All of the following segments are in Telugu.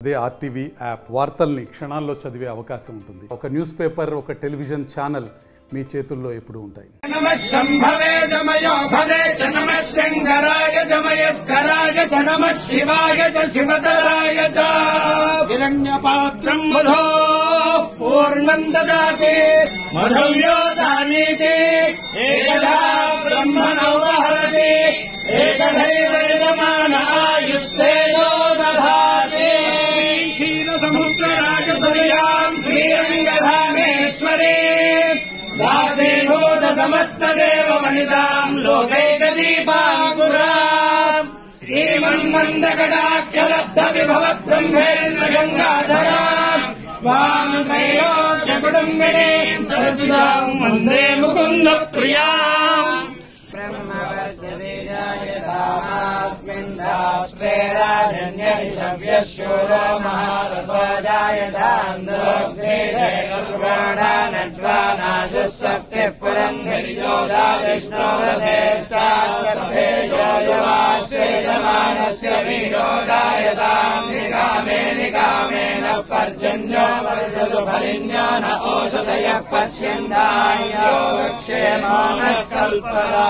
అదే ఆర్టీవీ యాప్ వార్తల్ని క్షణాల్లో చదివే అవకాశం ఉంటుంది. ఒక న్యూస్ పేపర్, ఒక టెలివిజన్ ఛానల్ మీ చేతుల్లో ఎప్పుడూ ఉంటాయి. నమః శంభవే జమయో భవే చ నమః శంకరాయ జమయస్కరాయ చ నమః శివాయ చ శివతరాయ చ హిరణ్యపాత్రం మధో పూర్ణం దదాతి మధవ్యో సానీతి ఏకదా బ్రహ్మణో వహరతి ఏకదైవ యజమానాయుస్తేజో దధాతి క్షీర సముద్రరాజతుల్యాం శ్రీరంగధామేశ్వరీ దాసీభూత సమస్తదేవ వనితాం లోకైకదీపాంకురాం శ్రీమన్మందకటాక్షలబ్ధ విభవత్ బ్రహ్మేంద్ర గంగాధరాం స్వాం త్రయోదశ కుటుంబినీం సరసిజాం వందే ముకుంద ప్రియాం బ్రహ్మవర్జదేజాయతాస్మిన్ రాష్ట్రే రాజన్యశవ్యశూరో మహారథో జాయతాందోగ్రీషేణుర్వాణానడ్వానాశుः సప్తిః పురంధరిజోషాదిష్ణోరథేష్టాస్సేయమానస్య వీరో జాయతాం నికామే నికామేన పర్జన్యో వర్షతు పరిజ్ఞాన ఓషధయః పశ్యంతాయో క్షేమో నః కల్పదా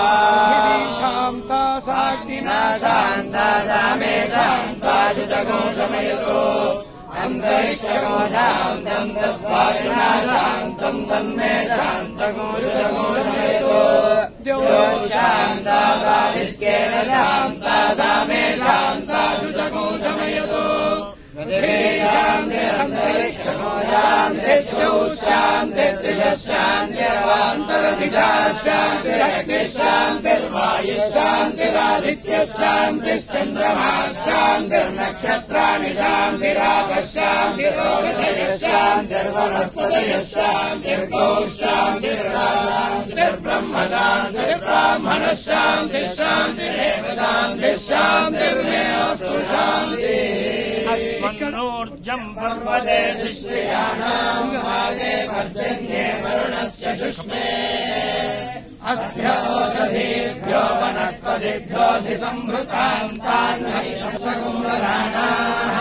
శాంతా సాగ్నినా శాంతా సామే శాంతా శుచగో సమయతో అంతరిక్షగో శాంతం తద్వాయునా శాంతం తన్మే శాంతగో శుచగో సమయతో శాంతా సాదిత్యేన శాంతా సామే శాంతా శుచగో సమయతో శాంతిరంతరిక్షగో శాంతిర్జౌ శాంతిర్దిశః శాంతిరవాంతరదిశः శాంతిరగ్నిః శాంతిర్వాయుః శాంతిరాదిత్యः శాంతిశ్చంద్రమాः శాంతిర్నక్షత్రాణి శాంతిరాపः శాంతిరోషధయः శాంతిర్వనస్పతయः శాంతిర్గౌः శాంతిర్బ్రహ్మ శాంతిర్బ్రాహ్మణः శాంతిः శాంతిరేవ శాంతిः శాంతిర్మేऽस्तु శాంతిः अस्मन्नोर्जम् पर्वते शिश्रियाणाम् भागे पर्जन्ये वरुणस्य शुष्मे अभ्य ओषधीभ्यो वनस्पतिभ्योऽधिसंहृताम् तान् हरिशंसगुणराणाः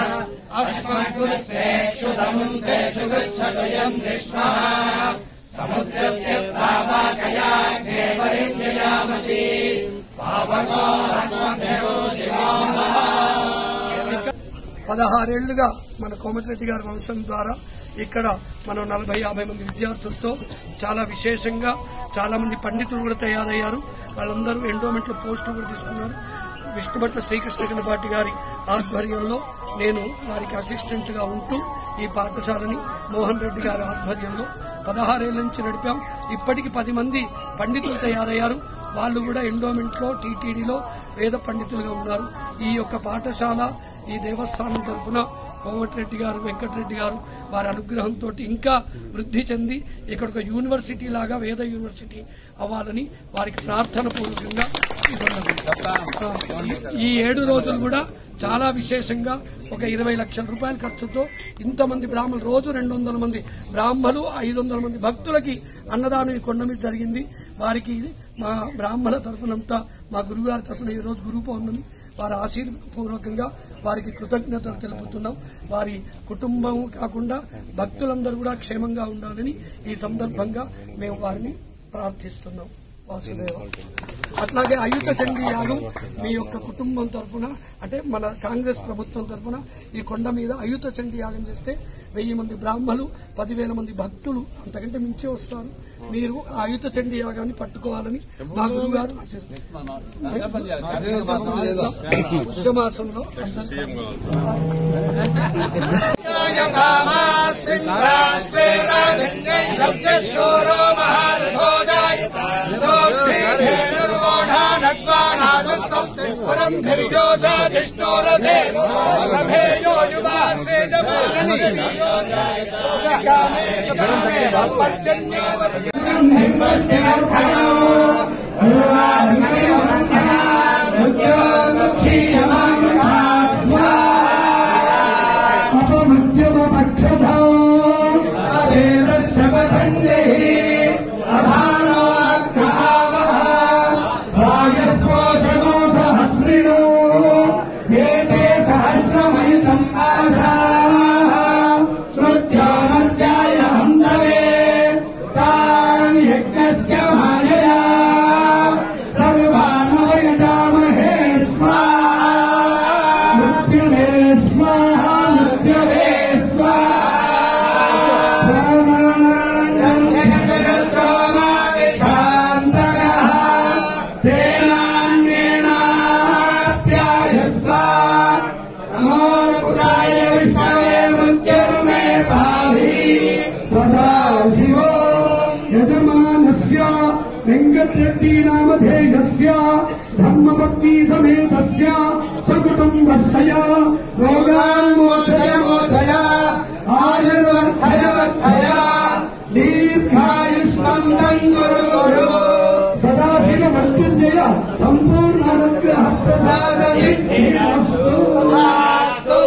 अस्मद्गुरुस्तेक्षुतमुन्तेषु गच्छतु यम् ग्रीष्मः समुद्रस्य तावाकयाग्ने परिव्ययामसि पावको अस्मभ्यो शिवाः 16 ఏళ్లుగా మన కోమటిరెడ్డి గారి వంశం ద్వారా ఇక్కడ మనం 40-50 మంది విద్యార్థులతో చాలా విశేషంగా చాలా మంది పండితులు కూడా తయారయ్యారు. వాళ్ళందరూ ఎండోమెంట్ లో పోస్టులు కూడా తీసుకున్నారు. విష్ణుభట్ల శ్రీకృష్ణ పార్టీ గారి ఆధ్వర్యంలో నేను వారికి అసిస్టెంట్ గా ఉంటూ ఈ పాఠశాలని మోహన్ రెడ్డి గారి ఆధ్వర్యంలో 16 ఏళ్ల నుంచి నడిపాం. ఇప్పటికి 10 మంది పండితులు తయారయ్యారు. వాళ్ళు కూడా ఎండోమెంట్ లో టీటీడీలో వేద పండితులుగా ఉన్నారు. ఈ యొక్క పాఠశాల ఈ దేవస్థానం తరఫున కోమటిరెడ్డి గారు, వెంకటరెడ్డి గారు వారి అనుగ్రహంతో ఇంకా వృద్ధి చెంది ఇక్కడ ఒక యూనివర్సిటీ లాగా వేద యూనివర్సిటీ అవ్వాలని వారికి ప్రార్థన పూర్వకంగా ఈ 7 రోజులు కూడా చాలా విశేషంగా ఒక 20 లక్షల రూపాయల ఖర్చుతో ఇంతమంది బ్రాహ్మణులు, రోజు 200 మంది బ్రాహ్మలు, 500 మంది భక్తులకి అన్నదానం ఈ కొండ మీద జరిగింది. వారికి మా బ్రాహ్మణ తరఫునంతా, మా గురుగారి తరఫున ఈ రోజు గురు పౌర్ణమి, వారి ఆశీర్వపూర్వకంగా వారికి కృతజ్ఞతలు తెలుపుతున్నాం. వారి కుటుంబం కాకుండా భక్తులందరూ కూడా క్షేమంగా ఉండాలని ఈ సందర్భంగా మేము వారిని ప్రార్థిస్తున్నాం. వాసుదేవ. అట్లాగే అయుత చండీ యాగం మీ యొక్క కుటుంబం తరఫున, అంటే మన కాంగ్రెస్ ప్రభుత్వం తరఫున ఈ కొండ మీద అయుత చండీ యాగం చేస్తే 1000 మంది బ్రాహ్మలు, 10,000 మంది భక్తులు అంతకంటే మించి వస్తారు. మీరు ఆ అయుత చండీ యాగాన్ని పట్టుకోవాలని మా గురుగారు పుష్యమాసంలో సహస్రమయుతం ఆశా रेड्डी नामधेयस्य धर्मपत्नी समेतस्य सकुटुम्बस्य रोगान् मोचय मोचय आयुर्वर्धय वर्धय दीर्घायुष्मन्दं गुरु गुरु सदाशिव मृत्युंजय संपूर्ण अनुग्रह प्रसाद सिद्धिरस्तु तथास्तु।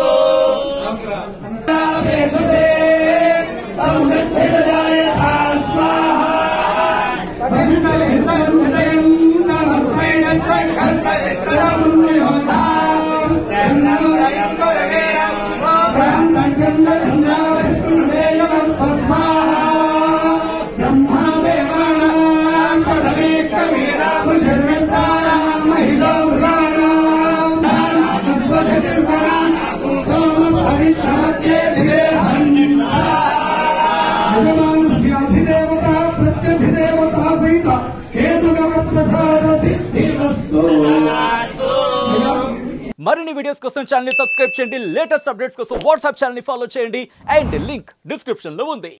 మరిన్ని వీడియోస్ కోసం ఛానల్ ని సబ్స్క్రైబ్ చేయండి, లేటెస్ట్ అప్డేట్స్ కోసం వాట్సాప్ ఛానల్ ని ఫాలో చేయండి అండ్ లింక్ డిస్క్రిప్షన్ లో ఉంది.